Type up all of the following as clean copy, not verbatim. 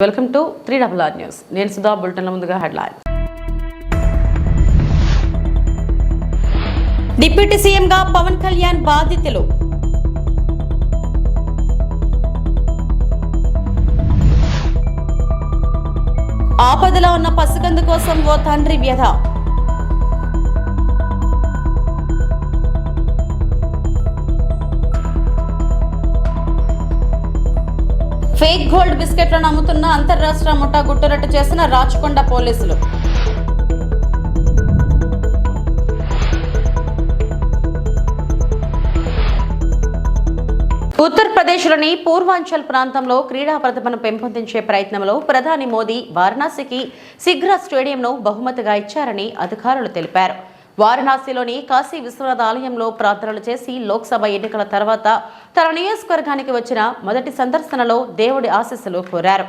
Welcome to 3RR news. నేను సుధా. బులెటిన్ల ముందుగా headline. Deputy సీఎంగా పవన్ కళ్యాణ్ బాధ్యతలు. ఆపదలో ఉన్న పసికందు కోసం ఓ తండ్రి వ్యధ. ఫేక్ గోల్డ్ బిస్కెట్లను అమ్ముతున్న అంతర్రాష్ట్ర ముఠా గుట్టురట్టు చేసిన రాచకొండ పోలీసులు. ఉత్తరప్రదేశ్లోని పూర్వాంచల్ ప్రాంతంలో క్రీడా ప్రతిభను పెంపొందించే ప్రయత్నంలో ప్రధాని మోదీ వారణాసికి శీఘ్ర స్టేడియంను బహుమతిగా ఇచ్చారని అధికారులు తెలిపారు. వారణాసిలోని కాశీ విశ్వనాథ ఆలయంలో ప్రార్థనలు చేసి లోక్సభ ఎన్నికల తర్వాత తన నియోజకవర్గానికి వచ్చిన మొదటి సందర్శనలో దేవుడి ఆశీస్సులు కోరారు.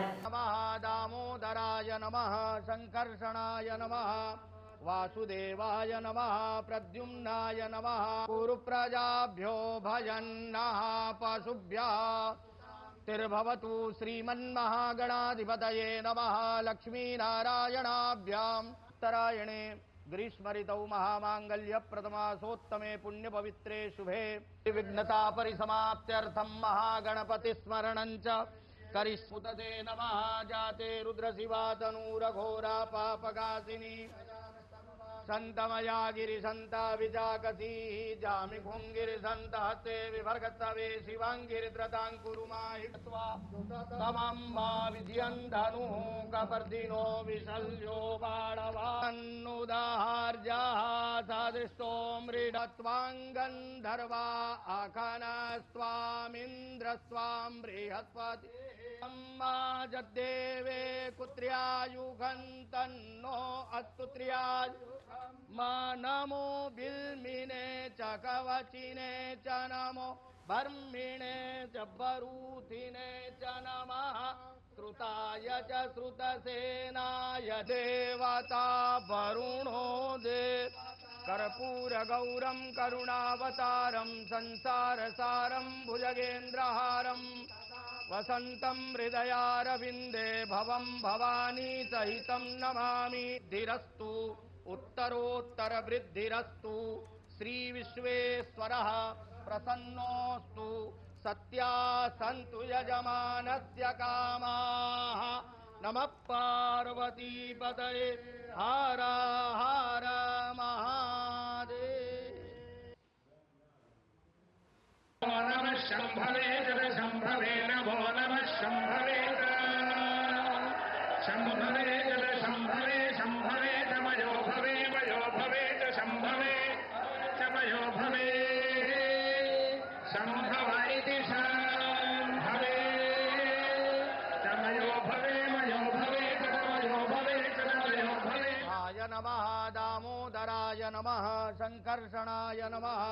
వాసుదేవాయ నమః ప్రద్యుమ్నాయ నమః కురుప్రజాభ్యో భజన్నః పశుభ్యః తిర్భవతు శ్రీమన్మహాగణాధిపతయే నమః లక్ష్మీనారాయణాభ్యాం ఉత్తరాయణే గ్రీష్మరితౌ మహామాంగళ్య ప్రథమాసోత్తమే పుణ్యపవిత్రే శుభే విఘ్నతా పరిసమాప్త్యర్థం మహాగణపతి స్మరణం చ కరిష్ముతే నమః జాతే రుద్రశివాతనూరఘోరా పాపకాసిని సంతమయా గిరి సంత విజాకసీ జామి భుంగిరి సంత హస్తే విభర్గతవే శివాంగిరి త్రతాంకురుమాహిత్వా తమంబా విద్యంధను కపర్దినో విశల్యో బాణవాన్నుదాహార్జా సాదృష్టో మృడత్వాంగంధర్వా ఆఖనస్వామింద్రస్వాం బృహస్పతి జద్దేవే కుత్ర్యాయుగంతన్నో అస్తు మా నమో బిల్మినే చ కవచినే చ నమో బర్మిణే చ బరూథినే చ నమః శ్రుతాయ చ శ్రుతసేనాయ దేవతా వరుణో దే కర్పూర గౌరం కరుణావతారం సంసారసారం భుజగేంద్రహారం వసంతం హృదయారవిందే భవం భవానీ సహితం నమామి. ధిరస్తు ఉత్తరోత్తర వృద్ధిరస్తు శ్రీ విశ్వేశ్వరః ప్రసన్నోస్తు సత్యా సంతు యజమానస్య కామాః. నమః పార్వతీపతయే హర హర మహాదేవ్. నమః శంభవే శంభవే నమో నమః శంభవే శంభవే శంభవే శంభవే మయో భవే మయో భవే శంభవే మయో భవే శంభవ ఇతి శంభవే మయో భవే మయో భవే మయో భవే మయో భవే. ఆయ నమః దామోదరాయ నమః సంకర్షణాయ నమః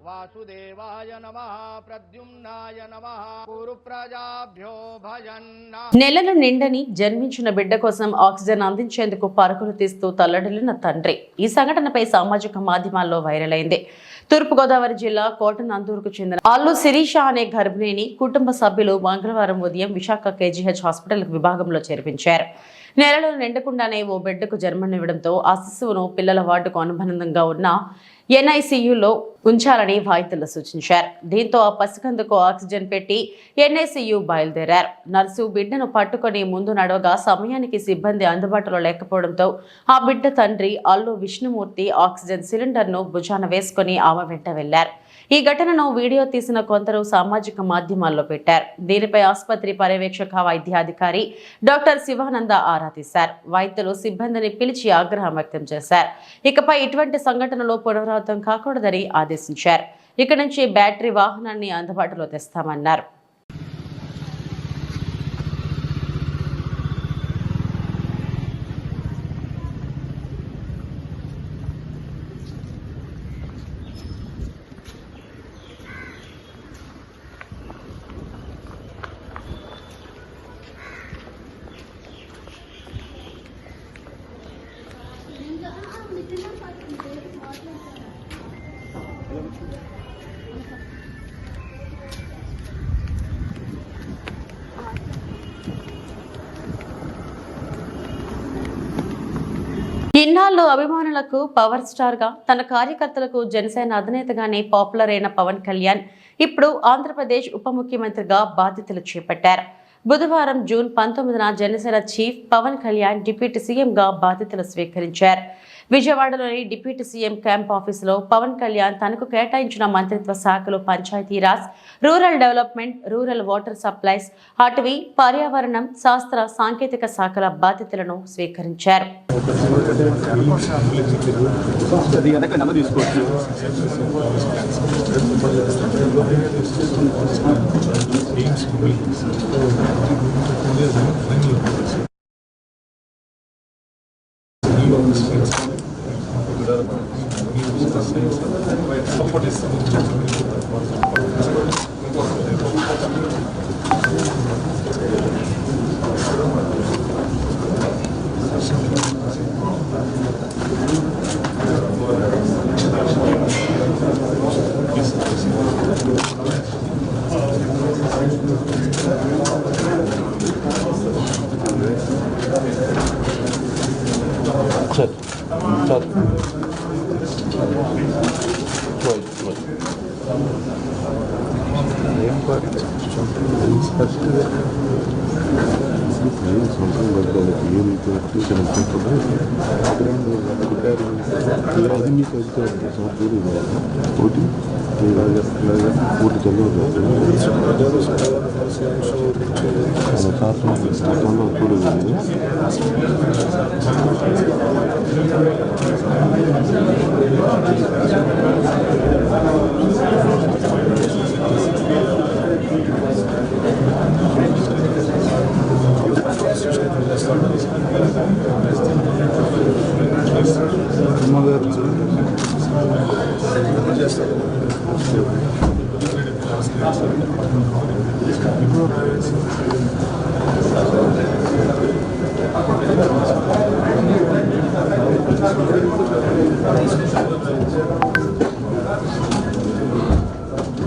వాసుదేవాయ నమః ప్రద్యుమ్నాయ నమః కురుప్రజాభ్యో భజన్నః. నెలలు నిండని జన్మించిన బిడ్డ కోసం ఆక్సిజన్ అందించేందుకు పరుగులు తీస్తూ తల్లడిల్లిన తండ్రి. ఈ సంఘటనపై సామాజిక మాధ్యమాల్లో వైరల్ అయింది. తూర్పుగోదావరి జిల్లా కోటనందూరుకు చెందిన అల్లు శిరీష అనే గర్భిణిని కుటుంబ సభ్యులు మంగళవారం ఉదయం విశాఖ KGH హాస్పిటల్ విభాగంలో చేర్పించారు. నెలలు నిండకుండానే ఓ బిడ్డకు జన్మనివ్వడంతో ఆ శిశువును పిల్లల వార్డుకు అనుబంధంగా ఉన్న NICUలో ఉంచాలని వైద్యులు సూచించారు. దీంతో ఆ పసికందుకు ఆక్సిజన్ పెట్టి NICU బయలుదేరారు. నర్సు బిడ్డను పట్టుకొని ముందు నడవగా సమయానికి సిబ్బంది అందుబాటులో లేకపోవడంతో ఆ బిడ్డ తండ్రి అల్లు విష్ణుమూర్తి ఆక్సిజన్ సిలిండర్ను భుజాన వేసుకుని ఆమె వెంట వెళ్లారు. ఈ ఘటనను వీడియో తీసిన కొందరు సామాజిక మాధ్యమాల్లో పెట్టారు. దీనిపై ఆసుపత్రి పర్యవేక్షక వైద్యాధికారి డాక్టర్ శివానంద ఆరా తీశారు. వైద్యులు సిబ్బందిని పిలిచి ఆగ్రహం వ్యక్తం చేశారు. ఇకపై ఇటువంటి సంఘటనలు పునరావృతం కాకూడదని ఆదేశించారు. ఇక నుంచి బ్యాటరీ వాహనాన్ని అందుబాటులో తెస్తామన్నారు. ఇన్నాళ్ళు అభిమానులకు పవర్ స్టార్ గా తన కార్యకర్తలకు జనసేన అధినేతగానే పాపులర్ అయిన పవన్ కళ్యాణ్ ఇప్పుడు ఆంధ్రప్రదేశ్ ఉప ముఖ్యమంత్రిగా బాధ్యతలు చేపట్టారు. బుధవారం జూన్ 19న జనసేన చీఫ్ పవన్ కళ్యాణ్ డిప్యూటీ సీఎంగా బాధ్యతలు స్వీకరించారు. విజయవాడలోని డిప్యూటీ సీఎం క్యాంప్ ఆఫీసులో పవన్ కళ్యాణ్ తనకు కేటాయించిన మంత్రిత్వ శాఖలు Panchayati Raj, rural development, rural water supplies, అటవీ, పర్యావరణం, శాస్త్ర సాంకేతిక శాఖల బాధ్యతలను స్వీకరించారు.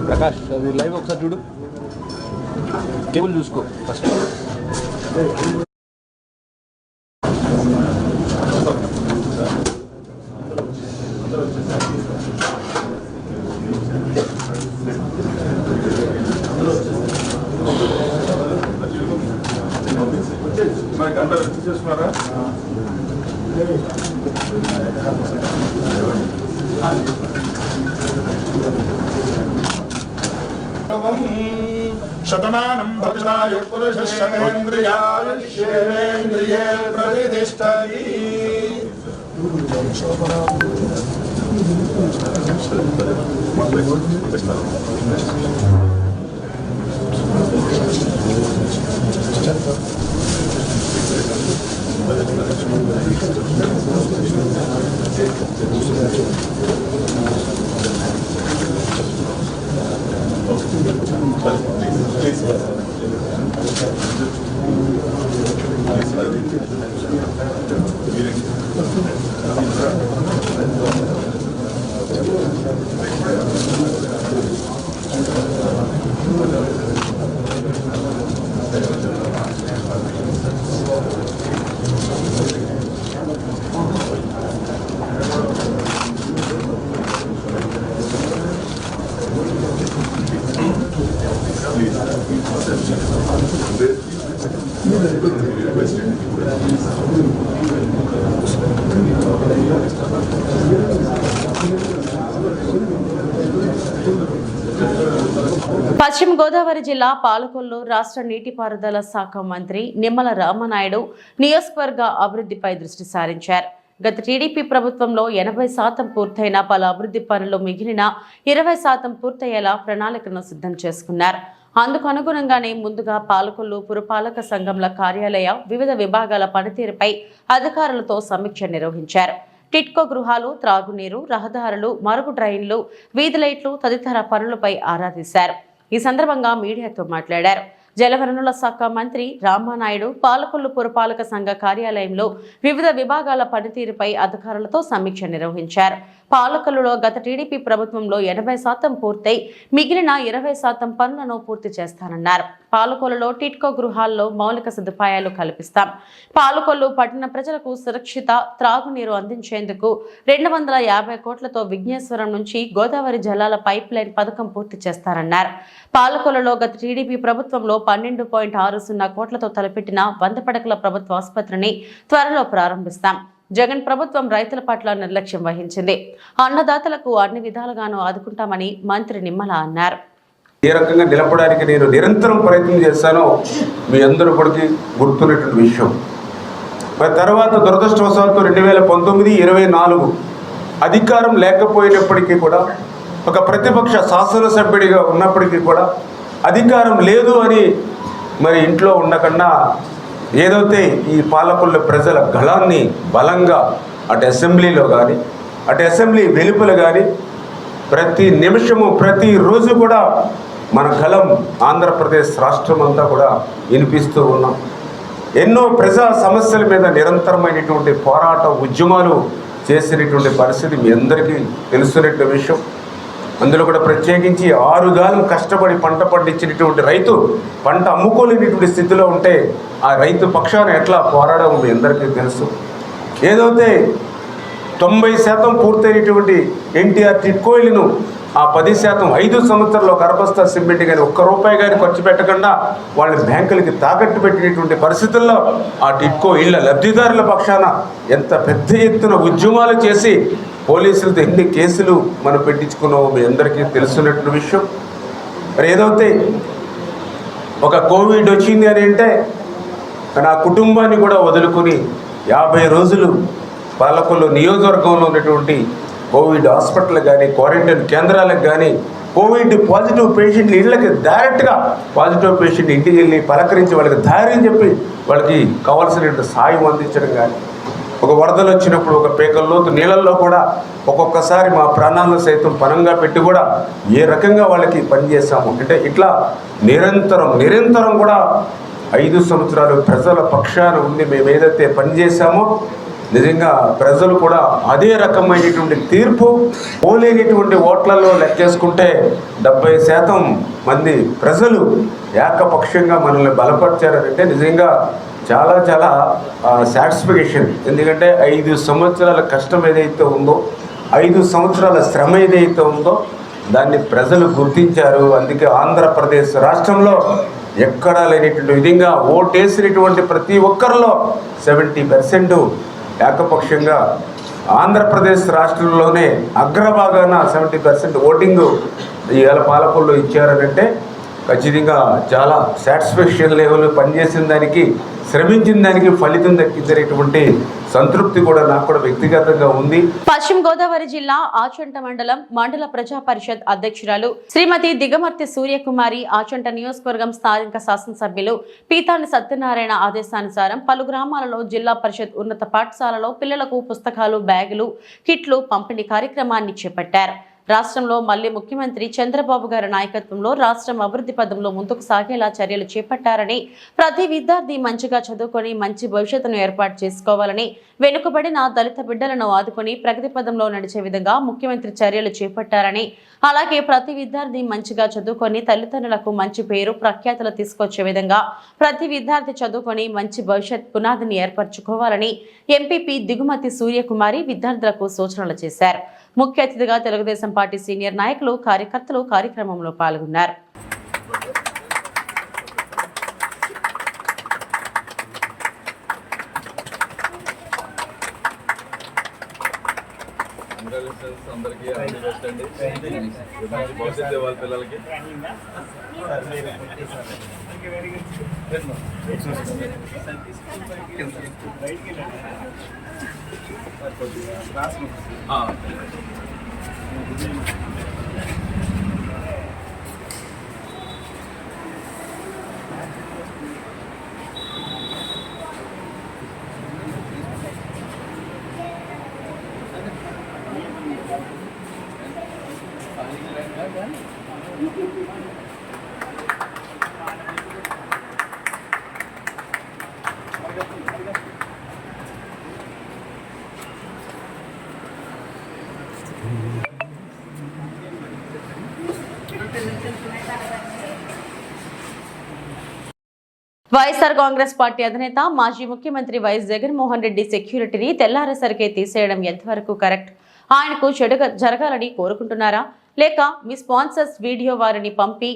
ప్రకాష్ అది లైవ్ ఒకసారి చూడు, కేబుల్ చూసుకో ఫస్ట్. శతమానం భక్తాయ పురుషేంద్రియాయుష్యేంద్రియే ప్రతిష్టతి. పశ్చిమ గోదావరి జిల్లా పాలకొల్లు రాష్ట్ర నీటిపారుదల శాఖ మంత్రి నిమ్మల రామనాయుడు నియోజకవర్గ అభివృద్ధిపై దృష్టి సారించారు. గత టీడీపీ ప్రభుత్వంలో 80% పూర్తయిన పలు అభివృద్ధి పనులు మిగిలిన 20% పూర్తయ్యేలా ప్రణాళికను సిద్ధం చేసుకున్నారు. అందుకు అనుగుణంగానే ముందుగా పాలకొల్లు పురపాలక సంఘంల కార్యాలయ వివిధ విభాగాల పనితీరుపై అధికారులతో సమీక్ష నిర్వహించారు. టిట్కో గృహాలు, త్రాగునీరు, రహదారులు, మరుగు డ్రైన్లు, వీధి లైట్లు తదితర పనులపై ఆరా తీశారు. ఈ సందర్భంగా మీడియాతో మాట్లాడారు. జలవనరుల శాఖ మంత్రి రామానాయుడు పాలకొల్లు పురపాలక సంఘ కార్యాలయంలో వివిధ విభాగాల పనితీరుపై అధికారులతో సమీక్ష నిర్వహించారు. పాలకొల్లులో గత టీడీపీ ప్రభుత్వంలో 80% పూర్తయి మిగిలిన 20% పనులను పూర్తి చేస్తానన్నారు. పాలకొల్లులో టిట్కో గృహాల్లో మౌలిక సదుపాయాలు కల్పిస్తాం. పాలకొల్లు పట్టణ ప్రజలకు సురక్షిత త్రాగునీరు అందించేందుకు 250 కోట్లతో విఘ్నేశ్వరం నుంచి గోదావరి జలాల పైప్ లైన్ పథకం పూర్తి చేస్తారన్నారు. పాలకొల్లులో గత టీడీపీ ప్రభుత్వంలో 12.60 కోట్లతో తలపెట్టిన 100 పడకల ప్రభుత్వ ఆసుపత్రిని త్వరలో ప్రారంభిస్తాం. జగన్ ప్రభుత్వం రైతుల పట్ల నిర్లక్ష్యం వహించింది. అన్నదాతలకు అన్ని విధాలుగానూ ఆదుకుంటామని మంత్రి నిమ్మల అన్నారు. ఏ రకంగా నిలపడానికి నేను నిరంతరం ప్రయత్నం చేశానో మీ అందరూ కూడా గుర్తున్నటువంటి విషయం. మరి తర్వాత దురదృష్టవశాత్తు 2019-24 అధికారం లేకపోయినప్పటికీ కూడా ఒక ప్రతిపక్ష శాసనసభ్యుడిగా ఉన్నప్పటికీ కూడా అధికారం లేదు అని మరి ఇంట్లో ఉండకుండా ఏదైతే ఈ పాలకొల్లు ప్రజల గళాన్ని బలంగా అటు అసెంబ్లీలో కానీ అటు అసెంబ్లీ వెలుపల కానీ ప్రతి నిమిషము ప్రతిరోజు కూడా మన గళం ఆంధ్రప్రదేశ్ రాష్ట్రం అంతా కూడా వినిపిస్తూ ఉన్నాం. ఎన్నో ప్రజా సమస్యల మీద నిరంతరమైనటువంటి పోరాట ఉద్యమాలు చేసినటువంటి పరిస్థితి మీ అందరికీ తెలుసున్నటువంటి విషయం. అందులో కూడా ప్రత్యేకించి 6 గాలం కష్టపడి పంట పండించినటువంటి రైతు పంట అమ్ముకోలేనటువంటి స్థితిలో ఉంటే ఆ రైతు పక్షాన ఎట్లా పోరాడడం మీ అందరికీ తెలుసు. ఏదైతే 90% పూర్తయినటువంటి ఎన్టీఆర్ టిట్కో ఇల్లును ఆ 10% 5 సంవత్సరాల్లో గర్భస్థ సిమెంట్ కానీ ₹1 కానీ ఖర్చు పెట్టకుండా వాళ్ళ బ్యాంకులకి తాకట్టు పెట్టినటువంటి పరిస్థితుల్లో ఆ టిట్కో ఇళ్ళ లబ్ధిదారుల పక్షాన ఎంత పెద్ద ఎత్తున ఉద్యమాలు చేసి పోలీసులతో ఎన్ని కేసులు మనం పెట్టించుకున్నామో మీ అందరికీ తెలుసున్నటువంటి విషయం. మరి ఏదైతే ఒక కోవిడ్ వచ్చింది అని అంటే నా కుటుంబాన్ని కూడా వదులుకొని 50 రోజులు పాలకొల్లు నియోజకవర్గంలో ఉన్నటువంటి కోవిడ్ హాస్పిటల్ కానీ క్వారంటైన్ కేంద్రాలకు కానీ కోవిడ్ పాజిటివ్ పేషెంట్లు ఇళ్ళకి డైరెక్ట్గా పాజిటివ్ పేషెంట్ ఇంటికి వెళ్ళి పలకరించి వాళ్ళకి ధైర్యం చెప్పి వాళ్ళకి కావాల్సిన సాయం అందించడం కానీ ఒక వరదలు వచ్చినప్పుడు ఒక పేకల్లోతు నీళ్ళల్లో కూడా ఒక్కొక్కసారి మా ప్రాణాలను సైతం పనంగా పెట్టి కూడా ఏ రకంగా వాళ్ళకి పనిచేసాము అంటే ఇట్లా నిరంతరం కూడా 5 సంవత్సరాలు ప్రజల పక్షాన ఉండి మేము ఏదైతే పనిచేసామో నిజంగా ప్రజలు కూడా అదే రకమైనటువంటి తీర్పు పోలేనిటువంటి ఓట్లలో లెక్కేసుకుంటే 70% మంది ప్రజలు ఏకపక్షంగా మనల్ని బలపరిచారంటే నిజంగా చాలా సాటిస్ఫికేషన్. ఎందుకంటే 5 సంవత్సరాల కష్టం ఏదైతే ఉందో 5 సంవత్సరాల శ్రమ ఏదైతే ఉందో దాన్ని ప్రజలు గుర్తించారు. అందుకే ఆంధ్రప్రదేశ్ రాష్ట్రంలో ఎక్కడా లేనటువంటి విధంగా ఓటేసినటువంటి ప్రతి ఒక్కరిలో 70% ఏకపక్షంగా ఆంధ్రప్రదేశ్ రాష్ట్రంలోనే అగ్రభాగాన 70% ఓటింగ్ ఇవాళ పాలకొల్లు ఇచ్చారనంటే ఖచ్చితంగా చాలా సాటిస్ఫాక్షన్ లెవెల్ పనిచేసిన దానికి శ్రమించిన దానికి ఫలితం దక్కించేటువంటి సంతృప్తి కూడా నాకు కూడా వ్యక్తిగతంగా ఉంది. పశ్చిమ గోదావరి జిల్లా ఆచంట మండల ప్రజా పరిషత్ అధ్యక్షురాలు శ్రీమతి దిగమర్తి సూర్యకుమారి ఆచంట నియోజకవర్గం స్థానిక శాసనసభ్యులు పీతాని సత్యనారాయణ ఆదేశానుసారం పలు గ్రామాలలో జిల్లా పరిషత్ ఉన్నత పాఠశాలలో పిల్లలకు పుస్తకాలు బ్యాగులు కిట్లు పంపిణీ కార్యక్రమాన్ని చేపట్టారు. రాష్ట్రంలో మళ్లీ ముఖ్యమంత్రి చంద్రబాబు గారి నాయకత్వంలో రాష్ట్రం అభివృద్ధి పదంలో ముందుకు సాగేలా చర్యలు చేపట్టారని ప్రతి విద్యార్థి మంచిగా చదువుకొని మంచి భవిష్యత్తును ఏర్పాటు చేసుకోవాలని వెనుకబడిన దళిత బిడ్డలను ఆదుకొని ప్రగతి పదంలో నడిచే విధంగా ముఖ్యమంత్రి చర్యలు చేపట్టారని అలాగే ప్రతి విద్యార్థి మంచిగా చదువుకొని తల్లిదండ్రులకు మంచి పేరు ప్రఖ్యాతులు తీసుకొచ్చే విధంగా ప్రతి విద్యార్థి చదువుకొని మంచి భవిష్యత్ పునాదిని ఏర్పరచుకోవాలని ఎంపీపీ దిగుమతి సూర్యకుమారి విద్యార్థులకు సూచనలు చేశారు. ముఖ్య అతిథిగా తెలుగుదేశం పార్టీ సీనియర్ నాయకులు కార్యకర్తలు కార్యక్రమంలో పాల్గొన్నారు. వైఎస్ఆర్ కాంగ్రెస్ పార్టీ అధినేత మాజీ ముఖ్యమంత్రి వైఎస్ జగన్మోహన్ రెడ్డి సెక్యూరిటీని తెల్లారేసరికే తీసేయడం ఎంతవరకు కరెక్ట్? ఆయనకు చెడు జరగాలని కోరుకుంటున్నారా, లేక మీ స్పాన్సర్స్ వీడియో వారిని పంపి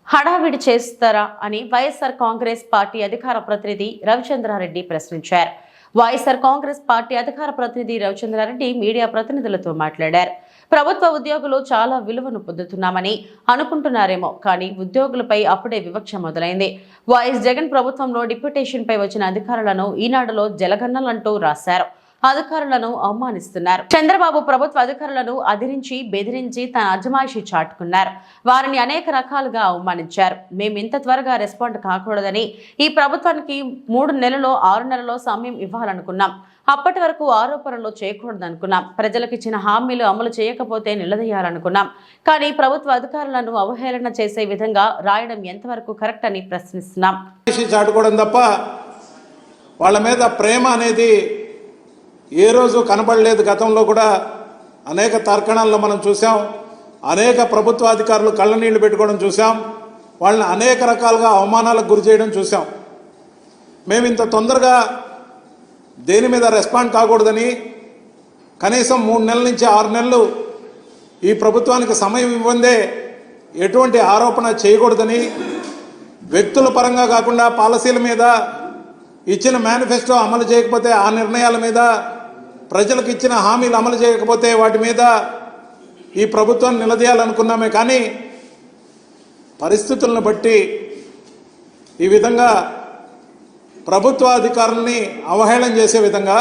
హడావిడి చేస్తారా అని వైఎస్ఆర్ కాంగ్రెస్ పార్టీ అధికార ప్రతినిధి రవిచంద్రారెడ్డి ప్రశ్నించారు. వైఎస్ఆర్ కాంగ్రెస్ పార్టీ అధికార ప్రతినిధి రవిచంద్రారెడ్డి మీడియా ప్రతినిధులతో మాట్లాడారు. ప్రభుత్వ ఉద్యోగులు చాలా విలువను పొందుతున్నామని అనుకుంటున్నారేమో, కానీ ఉద్యోగులపై అప్పుడే వివక్ష మొదలైంది. వైఎస్ జగన్ ప్రభుత్వంలో డిప్యూటేషన్ పై వచ్చిన అధికారులను ఈనాడులో జలగన్నలంటూ రాశారు. అధికారులను అవమానిస్తున్నారు. చంద్రబాబు ప్రభుత్వ అధికారులను అదిరించి బెదిరించి తన అజమాయిషి చాటుకున్నారు. వారిని అనేక రకాలుగా అవమానించారు. మేము ఇంత త్వరగా రెస్పాండ్ కాకూడదని ఈ ప్రభుత్వానికి 3 నెలలో 6 నెలలో సమయం ఇవ్వాలనుకున్నాం. అప్పటి వరకు ఆరోపణలు చేయకూడదనుకున్నాం. ప్రజలకు ఇచ్చిన హామీలు అమలు చేయకపోతే నిలదీయాలనుకున్నాం. కానీ ప్రభుత్వ అధికారులను అవహేళన చేసే విధంగా రాయడం ఎంతవరకు కరెక్ట్ అని ప్రశ్నిస్తున్నాం. చాటుకోవడం తప్ప వాళ్ళ మీద ప్రేమ అనేది ఏ రోజు కనబడలేదు. గతంలో కూడా అనేక తర్కణాల్లో మనం చూసాం. అనేక ప్రభుత్వ అధికారులు కళ్ళనీళ్లు పెట్టుకోవడం చూసాం. వాళ్ళని అనేక రకాలుగా అవమానాలకు గురి చేయడం చూసాం. మేము ఇంత తొందరగా దేని మీద రెస్పాండ్ కాకూడదని, కనీసం 3 నెలల నుంచి 6 నెలలు ఈ ప్రభుత్వానికి సమయం ఇవ్వందే ఎటువంటి ఆరోపణ చేయకూడదని, వ్యక్తుల పరంగా కాకుండా పాలసీల మీద, ఇచ్చిన మేనిఫెస్టో అమలు చేయకపోతే ఆ నిర్ణయాల మీద, ప్రజలకు ఇచ్చిన హామీలు అమలు చేయకపోతే వాటి మీద ఈ ప్రభుత్వాన్ని నిలదీయాలనుకున్నామే. కానీ పరిస్థితులను బట్టి ఈ విధంగా ప్రభుత్వ అధికారుల్ని అవహేళన చేసే విధంగా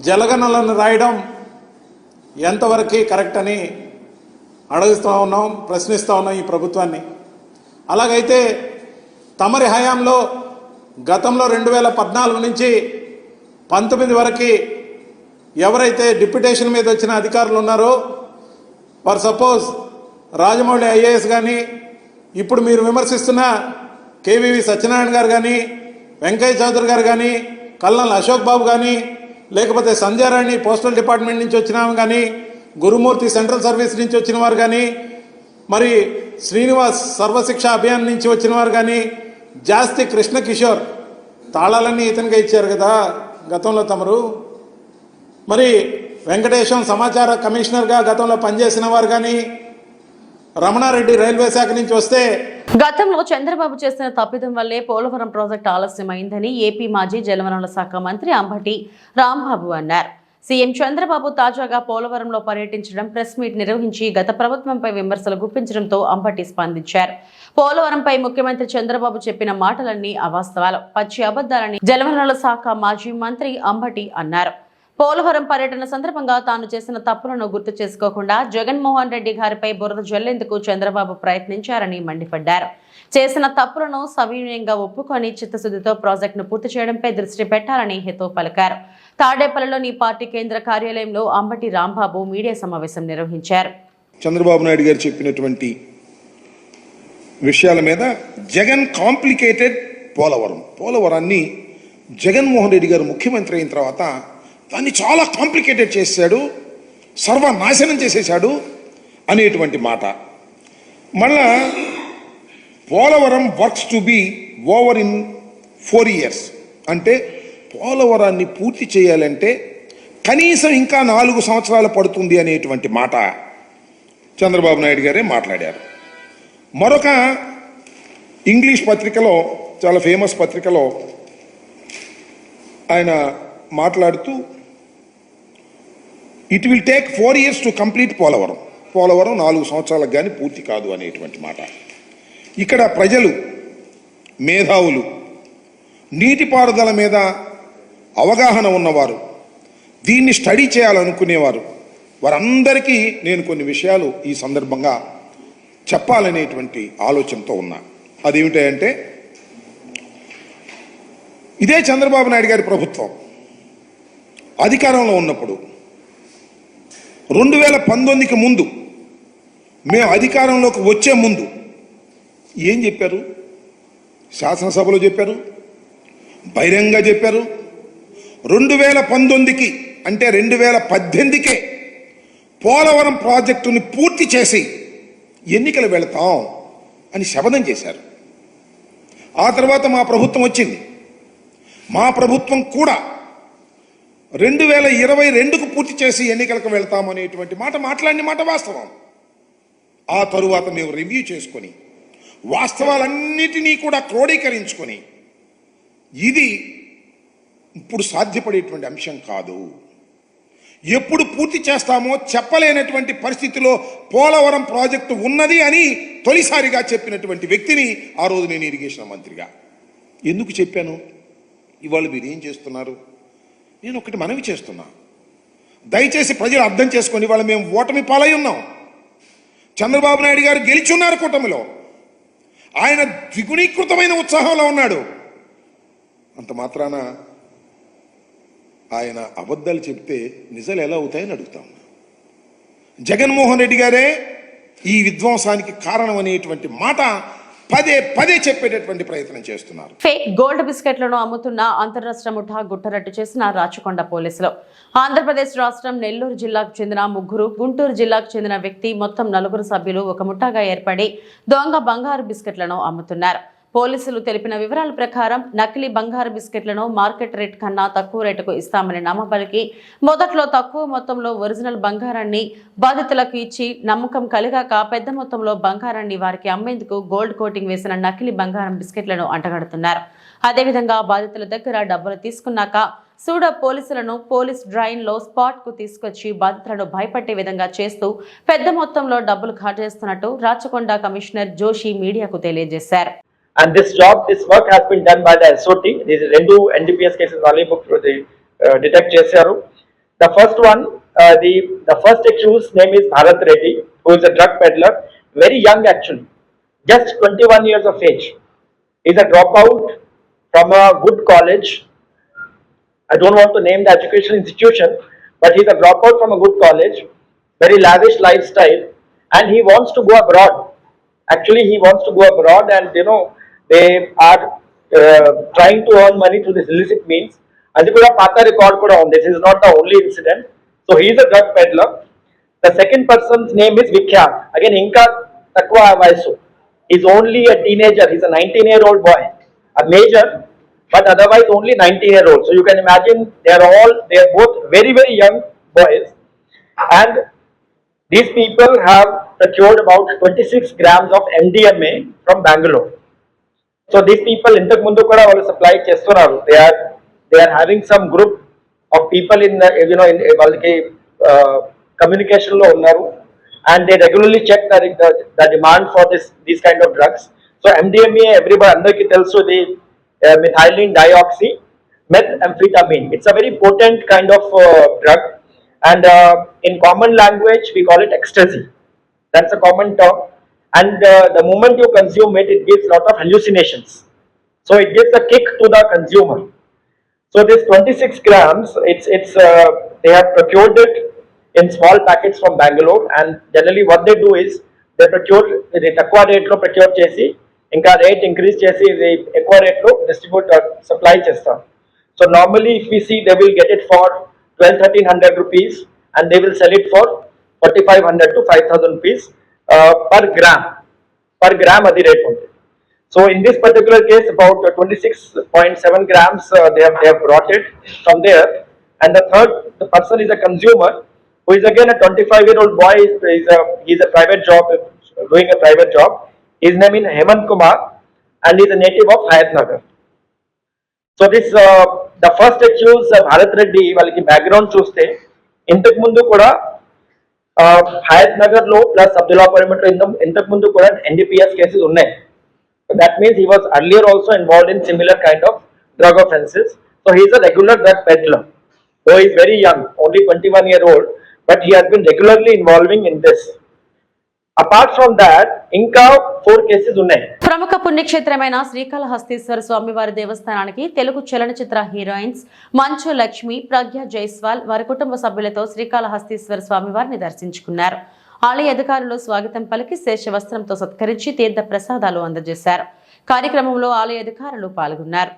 జలగణలను రాయడం ఎంతవరకు కరెక్ట్ అని అడుగుతూ ఉన్నాం, ప్రశ్నిస్తూ ఉన్నాం ఈ ప్రభుత్వాన్ని. అలాగైతే తమరి హయాంలో గతంలో 2014 నుంచి 19 వరకు ఎవరైతే డిప్యూటేషన్ మీద వచ్చిన అధికారులు ఉన్నారో, ఫర్ సపోజ్ రాజమౌళి ఐఏఎస్ కానీ, ఇప్పుడు మీరు విమర్శిస్తున్న కేవీవి సత్యనారాయణ గారు కానీ, వెంకయ్య చౌదరి గారు కానీ, కల్నల్ అశోక్ బాబు కానీ, లేకపోతే సంధ్యారాణి పోస్టల్ డిపార్ట్మెంట్ నుంచి వచ్చిన కానీ, గురుమూర్తి సెంట్రల్ సర్వీస్ నుంచి వచ్చిన వారు కానీ, మరి శ్రీనివాస్ సర్వశిక్ష అభియాన్ నుంచి వచ్చిన వారు కానీ, జాస్తి కృష్ణ కిషోర్ తాళాలన్నీ ఇతనిగా ఇచ్చారు కదా గతంలో తమరు. మరి వెంకటేశం సమాచార కమిషనర్గా గతంలో పనిచేసిన వారు కానీ, రమణారెడ్డి రైల్వే శాఖ నుంచి వస్తే గతంలో చంద్రబాబు చేసిన తప్పిదం వల్లే పోలవరం ప్రాజెక్టు ఆలస్యమైందని ఏపీ మాజీ జలవనరుల శాఖ మంత్రి అంబటి రాంబాబు అన్నారు. సీఎం చంద్రబాబు తాజాగా పోలవరంలో పర్యటించడం, ప్రెస్ మీట్ నిర్వహించి గత ప్రభుత్వంపై విమర్శలు గుప్పించడంతో అంబటి స్పందించారు. పోలవరంపై ముఖ్యమంత్రి చంద్రబాబు చెప్పిన మాటలన్నీ అవాస్తవాలు, పచ్చి అబద్దాలని జలవనరుల శాఖ మాజీ మంత్రి అంబటి అన్నారు. పోలవరం పర్యటన సందర్భంగా తాను చేసిన తప్పులను గుర్తు చేసుకోకుండా జగన్మోహన్ రెడ్డి గారిపై బురద జల్లేందుకు చంద్రబాబు ప్రయత్నించారని మండిపడ్డారు. చేసిన తప్పులను సవినయంగా ఒప్పుకొని చిత్తశుద్ధితో ప్రాజెక్టును పూర్తి చేయడంపై దృష్టి పెట్టాలని హితవు పలికారు. తాడేపల్లిలోని పార్టీ కేంద్ర కార్యాలయంలో అంబటి రాంబాబు మీడియా సమావేశం నిర్వహించారు. చంద్రబాబు నాయుడు గారు చెప్పినటువంటి విషయాల మీద జగన్ కాంప్లికేటెడ్ పోలవరాన్ని జగన్మోహన్ రెడ్డి గారు ముఖ్యమంత్రి అయిన తర్వాత దాన్ని చాలా కాంప్లికేటెడ్ చేశాడు, సర్వనాశనం చేసేశాడు అనేటువంటి మాట. మళ్ళా Polavaram works to be over in 4 years అంటే పోలవరాన్ని పూర్తి చేయాలంటే కనీసం ఇంకా 4 సంవత్సరాలు పడుతుంది అనేటువంటి మాట చంద్రబాబు నాయుడు గారే మాట్లాడారు. మరొక ఇంగ్లీష్ పత్రికలో, చాలా ఫేమస్ పత్రికలో ఆయన మాట్లాడుతూ it will take 4 years to complete Polavaram 4 సంవత్సరాలకు కానీ పూర్తి కాదు అనేటువంటి మాట. ఇక్కడ ప్రజలు, మేధావులు, నీటిపారుదల మీద అవగాహన ఉన్నవారు, దీన్ని స్టడీ చేయాలనుకునేవారు, వారందరికీ నేను కొన్ని విషయాలు ఈ సందర్భంగా చెప్పాలనేటువంటి ఆలోచనతో ఉన్నా. అదేమిటంటే, ఇదే చంద్రబాబు నాయుడు గారి ప్రభుత్వం అధికారంలో ఉన్నప్పుడు 2019కి ముందు, మేము అధికారంలోకి వచ్చే ముందు ఏం చెప్పారు? శాసనసభలో చెప్పారు, బహిరంగంగా చెప్పారు. 2019కి అంటే 2018కే పోలవరం ప్రాజెక్టుని పూర్తి చేసి ఎన్నికలు వెళతాం అని శపథం చేశారు. ఆ తర్వాత మా ప్రభుత్వం వచ్చింది. మా ప్రభుత్వం కూడా 2022కు పూర్తి చేసి ఎన్నికలకు వెళ్తామనేటువంటి మాట మాట్లాడిన మాట వాస్తవం. ఆ తరువాత మేము రివ్యూ చేసుకొని వాస్తవాలన్నిటినీ కూడా క్రోడీకరించుకొని ఇది ఇప్పుడు సాధ్యపడేటువంటి అంశం కాదు, ఎప్పుడు పూర్తి చేస్తామో చెప్పలేనటువంటి పరిస్థితిలో పోలవరం ప్రాజెక్టు ఉన్నది అని తొలిసారిగా చెప్పినటువంటి వ్యక్తిని ఆ రోజు నేను ఇరిగేషన్ మంత్రిగా. ఎందుకు చెప్పాను? ఇవాళ మీరు ఏం చేస్తున్నారు? నేను ఒకటి మనవి చేస్తున్నా, దయచేసి ప్రజలు అర్థం చేసుకొని, ఇవాళ మేము ఓటమి పాలై ఉన్నాం. చంద్రబాబు నాయుడు గారు గెలిచున్నారు కూటమిలో, ఆయన ద్విగుణీకృతమైన ఉత్సాహంలో ఉన్నాడు. అంత మాత్రాన ఆయన అబద్ధాలు చెప్తే నిజాలు ఎలా అవుతాయని అడుగుతాం. జగన్మోహన్ రెడ్డి గారే ఈ విధ్వంసానికి కారణం అనేటువంటి మాట పదే పదే చెప్పేటటువంటి ప్రయత్నం చేస్తున్నారు. ఫేక్ గోల్డ్ బిస్కెట్లను అమ్ముతున్న అంతర్రాష్ట్ర ముఠా గుట్టరట్టు చేసిన రాచకొండ పోలీసులు. ఆంధ్రప్రదేశ్ రాష్ట్రం నెల్లూరు జిల్లాకు చెందిన 3, గుంటూరు జిల్లాకు చెందిన వ్యక్తి మొత్తం 4 సభ్యులు ఒక ముఠాగా ఏర్పడి దొంగ బంగారు బిస్కెట్లను అమ్ముతున్నారు. పోలీసులు తెలిపిన వివరాల ప్రకారం నకిలీ బంగారు బిస్కెట్లను మార్కెట్ రేట్ కన్నా తక్కువ రేటుకు ఇస్తామని నమ్మబలికి మొదట్లో తక్కువ మొత్తంలో ఒరిజినల్ బంగారాన్ని బాధితులకు ఇచ్చి నమ్మకం కలిగాక పెద్ద మొత్తంలో బంగారాన్ని వారికి అమ్మేందుకు గోల్డ్ కోటింగ్ వేసిన నకిలీ బంగారం బిస్కెట్లను అంటగడుతున్నారు. అదేవిధంగా బాధితుల దగ్గర డబ్బులు తీసుకున్నాక సూడా పోలీసులను పోలీస్ డ్రైన్ లో స్పాట్ కు తీసుకొచ్చి బాధితులను భయపట్టే విధంగా చేస్తూ పెద్ద మొత్తంలో డబ్బులు కాజేస్తున్నట్టు రాచకొండ కమిషనర్ జోషి మీడియాకు తెలియజేశారు. And this work has been done by the SOT. These rendu NDPS cases already booked for the detect chesaru. The first one, the first accused name is Bharat Reddy, who is a drug peddler, very young actually, just 21 years of age. He is a dropout from a good college. I don't want to name the educational institution, but he is a dropout from a good college, very lavish lifestyle, and he wants to go abroad. Actually, he wants to go abroad, and they are trying to earn money through this illicit means. Adi kuda pata record kuda undi. This is not the only incident. So he is a drug peddler. The second person's name is Vikhyat. Again, inka takwa vayasu. He's only a teenager. He's a 19-year-old boy, a major, but otherwise only 19-year-old. So you can imagine they are both very very young boys, and these people have procured about 26 grams of MDMA from Bangalore. So these people intak mundu kuda vallu supply chestunaru. They are having some group of people in the in vallaki communication lo unnaru, and they regularly check the demand for these kind of drugs. So MDMA everybody andarki telusu, the methylene dioxy methamphetamine. It's a very potent kind of drug, and in common language we call it ecstasy. That's a common term, and the moment you consume it, it gives a lot of hallucinations. So it gives a kick to the consumer. So this 26 grams, they have procured it in small packets from Bangalore, and generally what they do is they procure the takwa rate lo procure chesi, inka rate increase chesi the ekwa rate lo distribute or supply chestam. So normally if we see, they will get it for 1200-1300 rupees, and they will sell it for 4500 to 5000 rupees per gram adi rate undi. So in this particular case, about 26.7 grams they have brought it from there. And the person is a consumer who is again a 25-year-old boy. He's a private job, doing a private job. His name is Hemant Kumar, and he's a native of Hayatnagar. So this the first accused Bharat Reddy, వాళ్ళకి background చూస్తే ఇంతకు ముందు కూడా Hayatnagar లో plus Abdullapuram ఇంతకు ముందు కూడా NDPS cases ఉన్నాయి. That means he was earlier also involved in similar kind of drug offenses. So he is a regular drug peddler. Though he is very young, only 21-year-old, but he has been regularly involving in this. Apart from that, ఇంకా 4 cases ఉన్నాయి. ప్రముఖ పుణ్యక్షేత్రమైన శ్రీకాళహస్తీశ్వర స్వామివారి దేవస్థానానికి తెలుగు చలనచిత్ర heroines Manchu Lakshmi, ప్రజ్ఞ జైస్వాల్ వారి కుటుంబ సభ్యులతో శ్రీకాళహస్తీశ్వర స్వామివారిని దర్శించుకున్నారు. ఆలయ అధికారులు స్వాగతం పలికి శేష వస్త్రంతో సత్కరించి తీర్థ ప్రసాదాలు అందజేశారు. కార్యక్రమంలో ఆలయ అధికారులు పాల్గొన్నారు.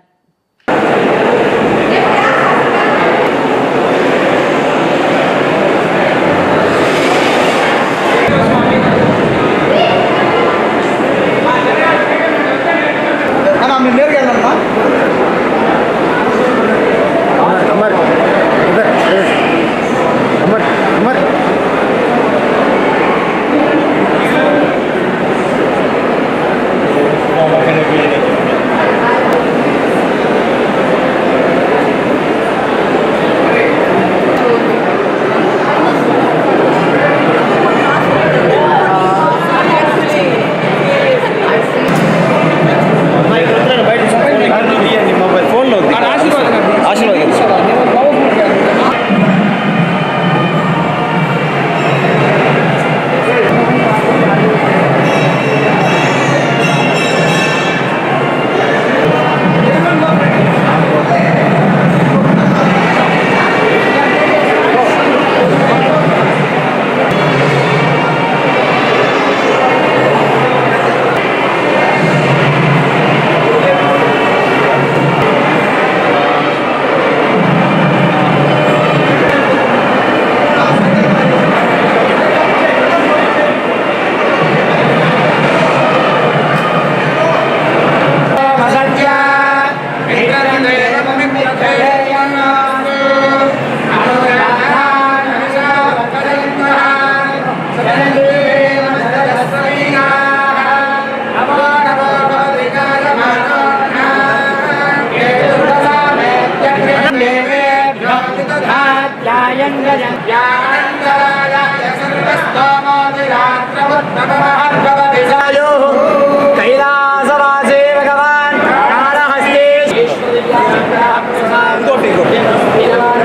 కైలాసవాసే భగవాన్ కాళహస్తే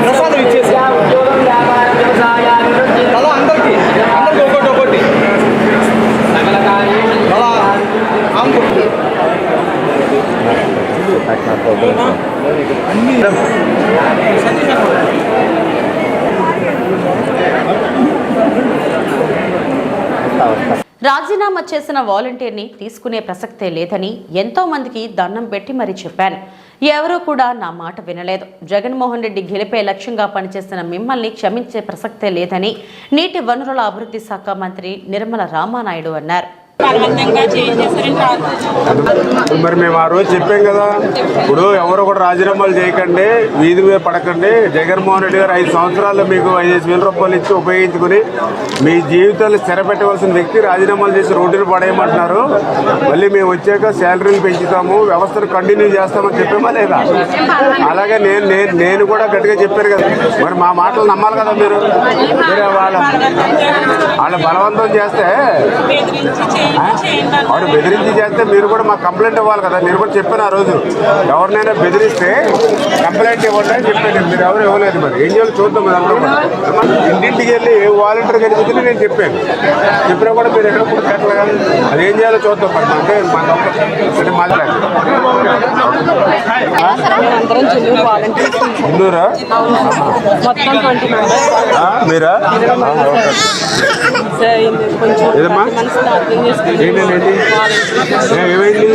ప్రసాదం ఇచ్చేసి ఉద్యోగం వ్యాపారం వ్యవసాయాన్ని అందరికీ ఒకటి సకల రాజీనామా చేసిన వాలంటీర్ని తీసుకునే ప్రసక్తే లేదని ఎంతో మందికి దండం పెట్టి మరీ చెప్పాను. ఎవరూ కూడా నా మాట వినలేదు. జగన్మోహన్ రెడ్డి గెలిపే లక్ష్యంగా పనిచేసిన మిమ్మల్ని క్షమించే ప్రసక్తే లేదని నీటి వనరుల అభివృద్ధి శాఖ మంత్రి నిర్మల రామానాయుడు అన్నారు. మరి మేము ఆ రోజు చెప్పాం కదా, ఇప్పుడు ఎవరు కూడా రాజీనామాలు చేయకండి, వీధి మీద పడకండి. జగన్మోహన్ రెడ్డి గారు 5 సంవత్సరాల్లో మీకు 5,000 రూపాయలు ఇచ్చి ఉపయోగించుకుని మీ జీవితాలు స్థిరపెట్టవలసిన వ్యక్తి రాజీనామాలు చేసి రోడ్డును పడేయమంటున్నారు. మళ్ళీ మేము వచ్చాక శాలరీలు పెంచుతాము, వ్యవస్థను కంటిన్యూ చేస్తామని చెప్పామా లేదా? అలాగే నేను కూడా గట్టిగా చెప్పాను కదా. మరి మా మాటలు నమ్మాలి కదా మీరు. వాళ్ళ బలవంతం చేస్తే, వాడు బెదిరించి చేస్తే మీరు కూడా మాకు కంప్లైంట్ ఇవ్వాలి కదా. నేను కూడా చెప్పాను ఆ రోజు, ఎవరినైనా బెదిరిస్తే కంప్లైంట్ ఇవ్వండి అని చెప్పాను. మీరు ఎవరు ఇవ్వలేదు. మరి ఏం చేయాలి చూద్దాం. ఇంటింటికి వెళ్ళి ఏ వాలంటీర్ కనిపించింది నేను చెప్పినా కూడా మీరు ఎక్కడ కూడా పెట్టలేదు. అది ఏం చేయాలో చూద్దాం. మరి అంటే మాట్లాడారు ఇన్నూరా మీరా? ఏదమ్మా ఏంటండి ఏమైంది?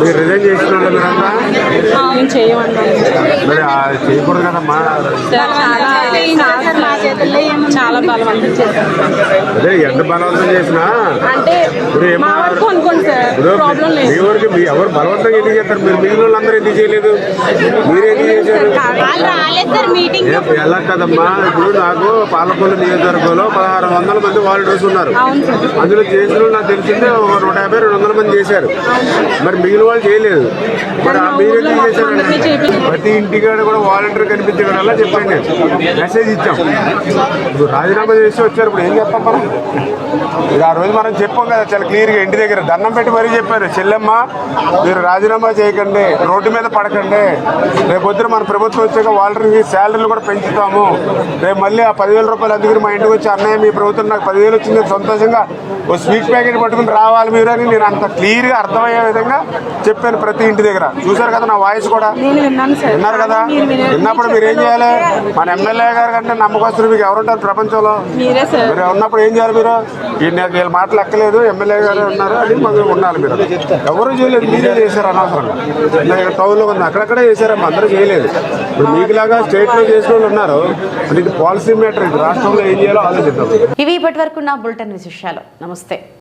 మీరు రిజైన్ చేస్తున్నారు మీరంతా? మరి చేయకూడదు కదమ్మా. అదే ఎంత బలవంతం చేసినా మీ ఎవరు బలవంతంగా ఎందుకు చేస్తారు? మీరు మిగిలిన వాళ్ళందరూ ఎందుకు చేయలేదు? మీరేందుకు చేశారు? ఎలా కదమ్మా, ఇప్పుడు నాకు పాలకొల్లు నియోజకవర్గంలో 1600 మంది వాలంటీర్స్ ఉన్నారు. అందులో చేసిన నాకు తెలిసిందే 150-200 మంది చేశారు. మరి మిగిలిన వాళ్ళు చేయలేదు. మరి మీరెందుకు చేశారు? ప్రతి ఇంటికాడ కూడా వాలంటీర్ కనిపించగల చెప్పండి. మెసేజ్ ఇచ్చాం. ఇప్పుడు రాజీనామా చేసి వచ్చారు. ఇప్పుడు ఏం చెప్తాం మనం? ఆ రోజు మనం చెప్పాం కదా చాలా క్లియర్గా, ఇంటి దగ్గర దండం పెట్టి మరీ చెప్పారు, చెల్లెమ్మ మీరు రాజీనామా చేయకండి, రోడ్డు మీద పడకండి. రేపు పొద్దున మన ప్రభుత్వం వచ్చాక వాలంటీర్కి శాలరీలు కూడా పెంచుతాము. రేపు మళ్ళీ ఆ 10,000 రూపాయలు అందుకని మా ఇంటికి వచ్చి అన్నయ్య మీ ప్రభుత్వం నాకు 10,000 వచ్చింది సంతోషంగా ఓ స్వీట్ ప్యాకెట్ పట్టుకుని రావాలి మీరు అని నేను అంత క్లియర్గా అర్థమయ్యే విధంగా చెప్పాను ప్రతి ఇంటి దగ్గర. చూసారు కదా నా వాయిస్ కూడా విన్నారు కదా. విన్నప్పుడు మీరు ఏం చేయాలి? మన ఎమ్మెల్యే గారు కంటే నమ్మకస్తులు మీకు ఎవరుంటారు ప్రపంచంలో? మీరు ఉన్నప్పుడు ఏం చేయాలి? మీరు వీళ్ళ మాటలు ఎక్కలేదు, ఎమ్మెల్యే గారు ఉన్నారు అని మాకు ఉండాలి. మీరు ఎవరు చేయలేదు, మీరే చేశారు అనవసరంగా. టౌన్లో ఉంది అక్కడక్కడే చేశారమ్మా, అందరూ చేయలేదు. ఇప్పుడు మీకులాగా స్టేట్లో చేసిన వాళ్ళు ఉన్నారు. అంటే ఇది పాలసీ మ్యాటర్. ఇది రాష్ట్రంలో ఏం చేయాలో ఆలోచిద్దాం. ఇవి ఇప్పటి వరకు నా బులెటిన్ విశేషాలు. నమస్తే.